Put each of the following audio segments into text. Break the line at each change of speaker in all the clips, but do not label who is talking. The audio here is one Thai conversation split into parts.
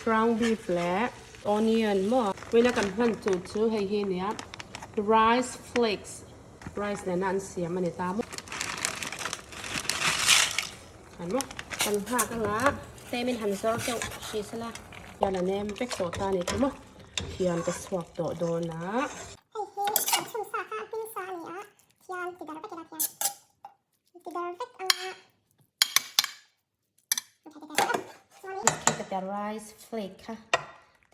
ground beef และ onion หม้อเวลากันพันจูให้เห็นเนี่ย rice flakes rice เนี่ยนั่นเสียมันในตาหม้อหันหม้อกันผ้ากันละเต้เป็นหันซอสเจ้าชีสละยาละแนมเป็กโซตาเนี่ยหม้อเทียนก็สวกโดนนะแต่ rice flake ค่ะ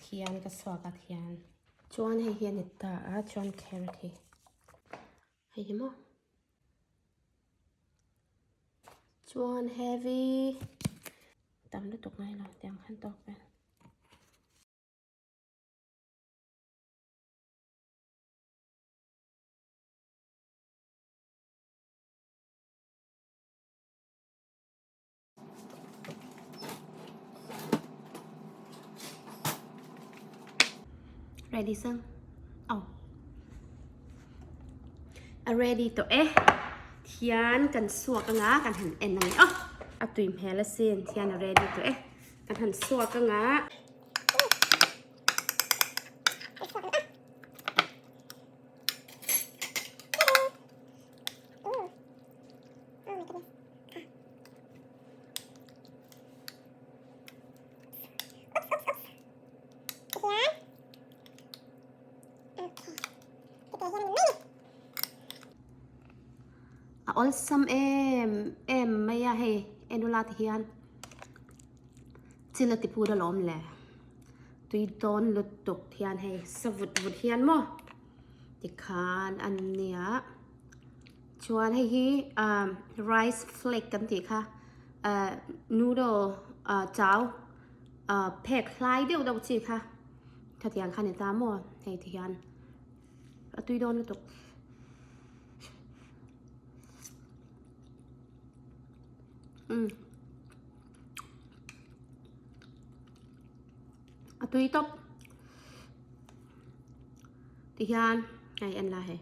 เทียนก็สวกกับเทียนจวนให้เห็นตาจวนแครอทให้เห็นมั้ยจวน heavy ตำด้วยตกไงเราเตรียมขั้นตอนไปready ซึ่งready ตัวเทียนกันสวกกันงากันหันเอ็นนั่นเอาตุ่มแฮละเซนเทียน ready ตัวกันหันสวกกันงาOlsam maya he enulat hian chilati puda lom le tui don lutuk hian he savut hian mo ti khan an nia chuan he rice flake kan ti kha noodle chao phek hlai deu dau chi kha tha tiang khan ta mo he ti hian tui don lutuk tùy tóc thì hian này ăn là hệ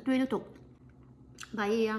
tùy tục vậy